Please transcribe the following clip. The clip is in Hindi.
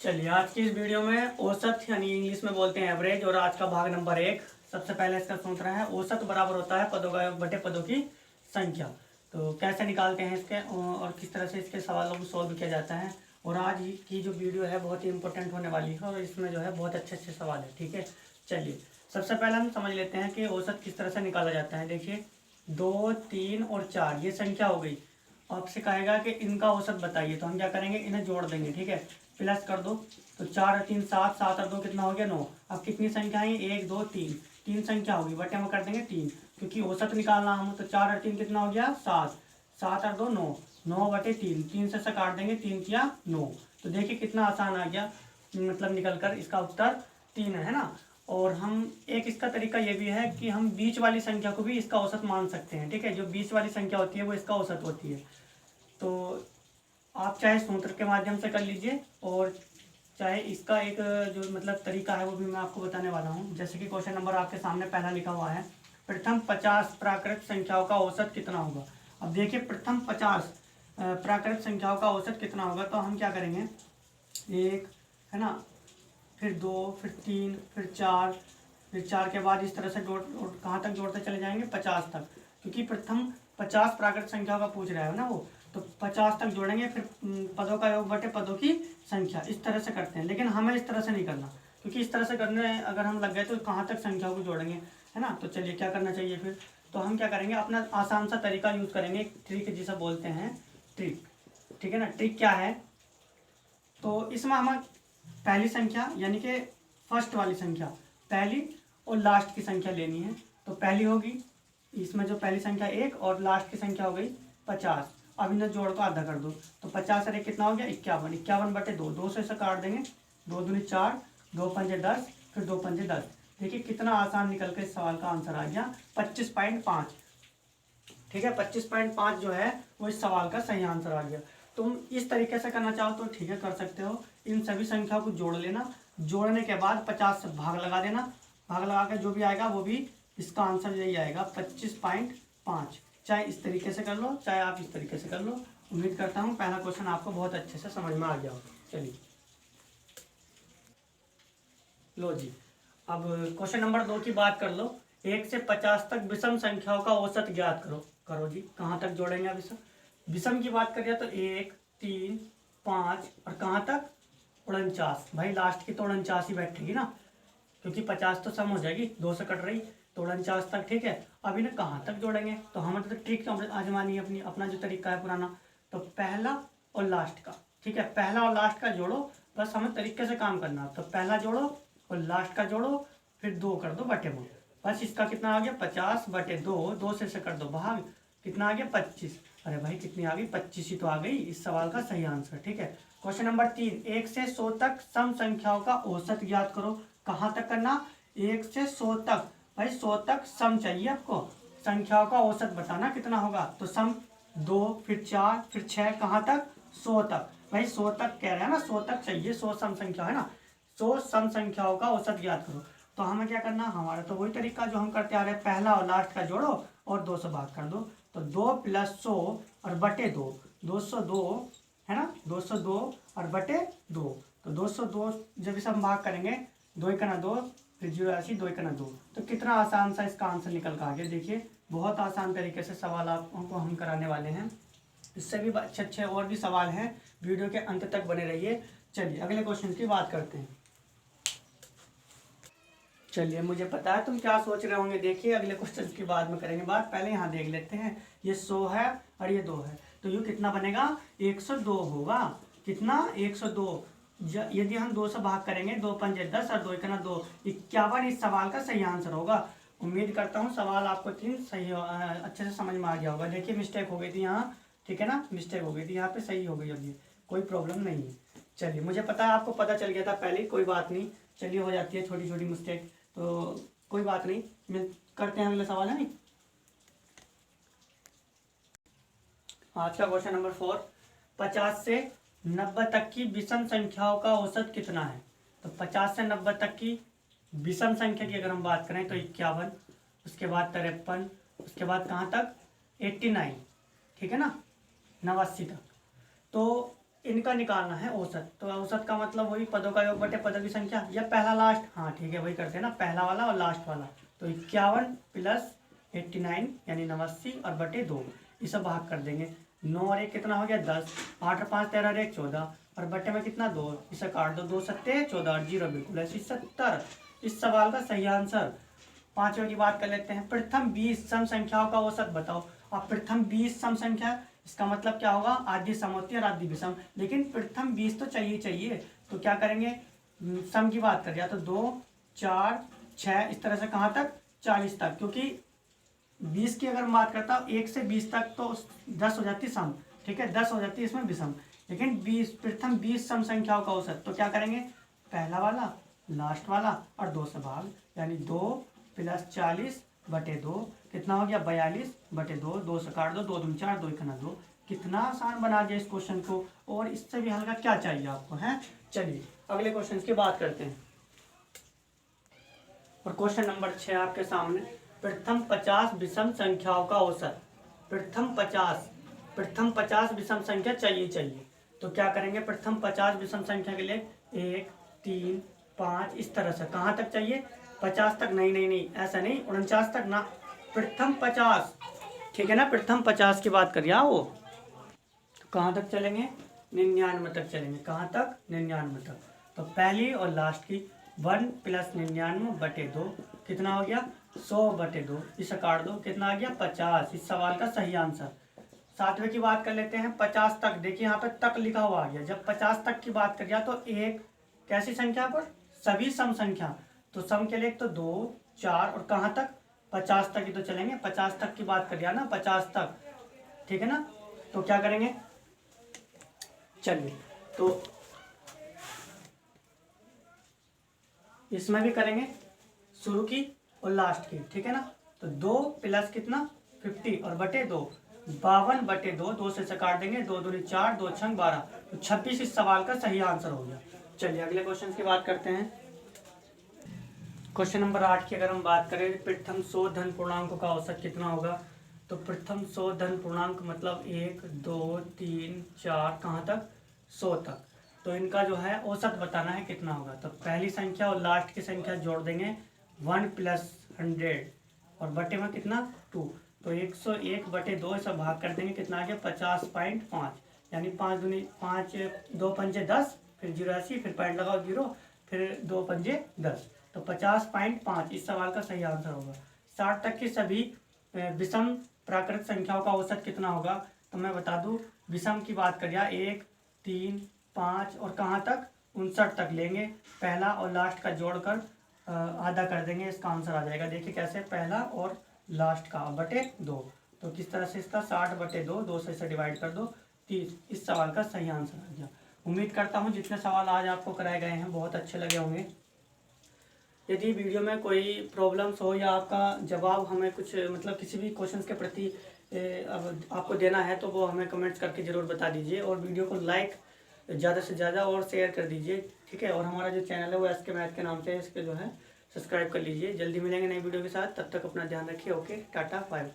चलिए आज की इस वीडियो में औसत यानी इंग्लिश में बोलते हैं एवरेज और आज का भाग नंबर 1। सबसे पहले इसका सूत्र है औसत बराबर होता है पदों का योग बटे पदों की संख्या। तो कैसे निकालते हैं इसके और किस तरह से इसके सवालों को सॉल्व किया जाता है। और आज की जो वीडियो है बहुत ही इंपॉर्टेंट होने वाली है और इसमें जो है बहुत अच्छे अच्छे सवाल है। ठीक है, चलिए सबसे पहले हम समझ लेते हैं कि औसत किस तरह से निकाला जाता है। देखिए 2, 3 और 4 ये संख्या हो गई। आपसे कहेगा कि इनका औसत बताइए, तो हम क्या करेंगे, इन्हें जोड़ देंगे। ठीक है, प्लस कर दो तो 4 और 3 7, 7 और 2 कितना हो गया 9। अब कितनी संख्या है, 1 2 3, 3 संख्या होगी, बटे में कर देंगे 3 क्योंकि औसत निकालना हम। तो 4 और 3 कितना हो गया 7, 7 और 2 9, 9 बटे 3, 3 से काट देंगे, 3 किया 9। तो देखिए कितना आसान आ गया, मतलब निकल कर इसका उत्तर 3 है ना। और हम एक इसका तरीका ये भी है कि हम बीच वाली संख्या को भी इसका औसत मान सकते हैं। ठीक है, जो बीच वाली संख्या होती है वो इसका औसत होती है। तो आप चाहे सूत्र के माध्यम से कर लीजिए और चाहे इसका एक जो मतलब तरीका है वो भी मैं आपको बताने वाला हूँ। जैसे कि क्वेश्चन नंबर आपके सामने पहला लिखा हुआ है, प्रथम 50 प्राकृत संख्याओं का औसत कितना होगा। अब देखिए प्रथम 50 प्राकृत संख्याओं का औसत कितना होगा, तो हम क्या करेंगे, 1 है ना, फिर 2, फिर 3, फिर 4, फिर 4 के बाद इस तरह से कहाँ तक जोड़ते चले जाएंगे 50 तक, क्योंकि प्रथम 50 प्राकृत संख्याओं का पूछ रहा है ना वो। तो 50 तक जोड़ेंगे, फिर पदों का योग बटे पदों की संख्या, इस तरह से करते हैं। लेकिन हमें इस तरह से नहीं करना, क्योंकि इस तरह से करने अगर हम लग गए तो कहाँ तक संख्याओं को जोड़ेंगे, है ना। तो चलिए क्या करना चाहिए फिर, तो हम क्या करेंगे, अपना आसान सा तरीका यूज़ करेंगे, ट्रिक जिसे बोलते हैं ट्रिक। ठीक है ना, ट्रिक क्या है, तो इसमें हमें पहली संख्या यानी कि फर्स्ट वाली संख्या, पहली और लास्ट की संख्या लेनी है। तो पहली होगी इसमें जो पहली संख्या 1 और लास्ट की संख्या हो गई 50। अब इन्हें जोड़ को आधा कर दो, तो 50 और 1 कितना हो गया 51, 51 बटे 2, 2 से इसे काट देंगे, 2 दूनी 4, 2 पंजे 10, फिर 2 पंजे 10। देखिए कितना आसान निकल के इस सवाल का आंसर आ गया 25.5। ठीक है, 25.5 जो है वो इस सवाल का सही आंसर आ गया। तुम इस तरीके से करना चाहो तो ठीक है, कर सकते हो। इन सभी संख्याओं को जोड़ लेना, जोड़ने के बाद 50 से भाग लगा देना, भाग लगा के जो भी आएगा वो भी इसका आंसर यही आएगा 25.5। चाहे इस तरीके से कर लो, चाहे आप इस तरीके से कर लो। उम्मीद करता हूँ पहला क्वेश्चन आपको बहुत अच्छे से समझ में आ गया होगा। चलिए लो जी, अब क्वेश्चन नंबर 2 की बात कर लो। 1 से 50 तक विषम संख्याओं का औसत ज्ञात करो। करो जी, कहाँ तक जोड़ेंगे अब विषम, विषम की बात करिए तो 1 3 5 और कहाँ तक 49। भाई लास्ट की तो 49 ही बैठेगी ना, क्योंकि 50 तो सम हो जाएगी, 2 से कट रही, तो 49 तक। ठीक है, अब इन्हें कहाँ तक जोड़ेंगे, तो हमें तो ट्रिक आजमानी है अपनी, अपना जो तरीका है पुराना। तो पहला और लास्ट का, ठीक है, पहला और लास्ट का जोड़ो, बस हमें तरीके से काम करना। तो पहला जोड़ो और लास्ट का जोड़ो, फिर 2 कर दो बटे में, बस इसका कितना आ गया 50 बटे 2, 2 से कर दो भाग, कितना आ गया 25। अरे भाई कितनी आ गई 25 ही तो आ गई इस सवाल का सही आंसर। ठीक है, क्वेश्चन नंबर 3, 1 से 100 तक सम संख्याओं का औसत ज्ञात करो। कहाँ तक करना, 1 से 100 तक। भाई 100 तक सम चाहिए आपको, संख्याओं का औसत बताना कितना होगा। तो सम 2, फिर 4, फिर 6, कहाँ तक 100 तक। भाई 100 तक कह रहे हैं ना, 100 तक चाहिए, 100 सम संख्या है ना, 100 सम संख्याओं का औसत ज्ञात करो। तो हमें क्या करना, हमारा तो वही तरीका जो हम करते आ रहे हैं, पहला और लास्ट का जोड़ो और 2 से भाग कर दो। तो 2 + 100 और बटे 2, 202 है ना, 202 और बटे 2। तो 202 जब इसे हम भाग करेंगे, 2 × 2, फिर 0 80, 2 × 2, तो कितना आसान सा इसका आंसर निकल कर आ गया। देखिए बहुत आसान तरीके से सवाल आपको हम कराने वाले हैं। इससे भी अच्छे अच्छे और भी सवाल हैं, वीडियो के अंत तक बने रहिए। चलिए अगले क्वेश्चन की बात करते हैं। चलिए मुझे पता है तुम क्या सोच रहे होंगे, देखिए अगले क्वेश्चन की बाद में करेंगे बात, पहले यहाँ देख लेते हैं। ये 100 है और ये 2 है, तो ये कितना बनेगा 102 होगा। कितना 102, यदि हम 2 से भाग करेंगे, 2 पंजे 10 और 2 × 2 51 इस सवाल का सही आंसर होगा। उम्मीद करता हूँ सवाल आपको 3 सही अच्छे से समझ में आ गया होगा। देखिए मिस्टेक हो गई थी यहाँ, ठीक है ना, मिस्टेक हो गई थी यहाँ पे, सही हो गई। अब ये कोई प्रॉब्लम नहीं है। चलिए मुझे पता है आपको पता चल गया था पहले, कोई बात नहीं, चलिए हो जाती है छोटी छोटी मिस्टेक, तो कोई बात नहीं। मिल करते हैं अगला सवाल, है नहीं। आज का क्वेश्चन नंबर 4, 50 से 90 तक की विषम संख्याओं का औसत कितना है। तो 50 से 90 तक की विषम संख्या की अगर हम बात करें तो 51, उसके बाद 53, उसके बाद कहाँ तक 89, ठीक है ना, 89 तक। तो इनका निकालना है औसत। तो औसत का मतलब वही पदों का योग बटे पदों की संख्या, या पहला लास्ट, हाँ ठीक है वही करते हैं ना, पहला वाला और लास्ट वाला। तो 51 प्लस 89 यानी 89 और बटे 2, इसे भाग कर देंगे। 9 और 1 कितना हो गया 10, 8 और 5 13 और 1 14, और बटे में कितना 2, इसे काट दो, 2 सत्ते 14 और 0 बिल्कुल ऐसी 70। इस सवाल का सही आंसर। पांचवें की बात कर लेते हैं, प्रथम 20 सम संख्याओं का औसत बताओ। अब प्रथम 20 सम संख्या, इसका मतलब क्या होगा, आधी सम होती है और आधी विषम, लेकिन प्रथम 20 तो चाहिए। तो क्या करेंगे, सम की बात करें, या तो 2 4 6 इस तरह से कहाँ तक 40 तक, क्योंकि 20 की अगर मैं बात करता हूँ 1 से 20 तक तो 10 हो जाती सम, ठीक है 10 हो जाती है इसमें विषम, लेकिन 20 प्रथम 20 सम संख्याओं का औसत, तो क्या करेंगे, पहला वाला लास्ट वाला और 2 से भाग, यानी 2 प्लस 40 बटे 2 कितना हो गया 42 बटे 2, 2 से काट दो, 2 दूनी 4, 2 1 2। कितना आसान बना दिया इस क्वेश्चन को, और इससे भी हल्का क्या चाहिए आपको है। चलिए अगले क्वेश्चन की बात करते हैं, और क्वेश्चन नंबर 6 आपके सामने, प्रथम 50 विषम संख्याओं का औसत। प्रथम 50 विषम संख्या चाहिए। तो क्या करेंगे, प्रथम 50 विषम संख्या के लिए 1 3 5 इस तरह से कहाँ तक चाहिए, 50 तक, नहीं ऐसा नहीं, 49 तक ना, प्रथम 50, ठीक है ना, प्रथम 50 की बात करिए वो। तो कहाँ तक चलेंगे, 99 तक चलेंगे, कहाँ तक 99 तक। तो पहली और लास्ट की 1 प्लस 99 बटे 2 कितना हो गया 100 बटे 2, इसे काट दो, कितना आ गया 50। इस सवाल का सही आंसर। सातवें की बात कर लेते हैं, 50 तक, देखिए यहाँ पे तक लिखा हुआ आ गया, जब 50 तक की बात करिए तो एक कैसी संख्या पर, सभी सम संख्या, तो सम के लिए तो 2 4 और कहाँ तक 50 तक ही तो चलेंगे, 50 तक की बात करिए ना, 50 तक, ठीक है ना। तो क्या करेंगे, चलिए तो इसमें भी करेंगे शुरू की और लास्ट की, ठीक है ना। तो 2 प्लस कितना 50 और बटे 2 52 बटे 2, 2 से काट देंगे, 2 दूनी 4, 2 छंग 12, तो 26 इस सवाल का सही आंसर हो गया। चलिए अगले क्वेश्चन की बात करते हैं। क्वेश्चन नंबर 8 की अगर हम बात करें, प्रथम 100 धन पूर्णांकों का औसत कितना होगा। तो प्रथम 100 धन पूर्णांक मतलब 1 2 3 4 कहाँ तक 100 तक, तो इनका जो है औसत बताना है कितना होगा। तो पहली संख्या और लास्ट की संख्या जोड़ देंगे, 1 प्लस 100 और बटे में कितना 2, तो 101 बटे 2 ऐसा भाग कर देंगे, कितना आ गया 50.5, यानी 5 दूनी 5, 2 पंजे 10, फिर 84, फिर पॉइंट लगाओ 0, फिर 2 पंजे 10, तो 50.5 इस सवाल का सही आंसर होगा। 60 तक की सभी विषम प्राकृत संख्याओं का औसत कितना होगा। तो मैं बता दूं, विषम की बात करिए 1 3 5 और कहाँ तक 59 तक लेंगे, पहला और लास्ट का जोड़कर आधा कर देंगे, इसका आंसर आ जाएगा। देखिए कैसे, पहला और लास्ट का बटे 2, तो किस तरह से इसका 60 बटे 2, 2 से इसे डिवाइड कर दो 30, इस सवाल का सही आंसर आ गया। उम्मीद करता हूँ जितने सवाल आज आपको कराए गए हैं बहुत अच्छे लगे होंगे। यदि वीडियो में कोई प्रॉब्लम्स हो या आपका जवाब हमें कुछ मतलब किसी भी क्वेश्चंस के प्रति अब आपको देना है, तो वो हमें कमेंट्स करके ज़रूर बता दीजिए, और वीडियो को लाइक ज़्यादा से ज़्यादा और शेयर कर दीजिए, ठीक है। और हमारा जो चैनल है वो SK मैथ के नाम से है, इसके जो है सब्सक्राइब कर लीजिए। जल्दी मिलेंगे नई वीडियो के साथ, तब तक अपना ध्यान रखिए। Okay, tata bye.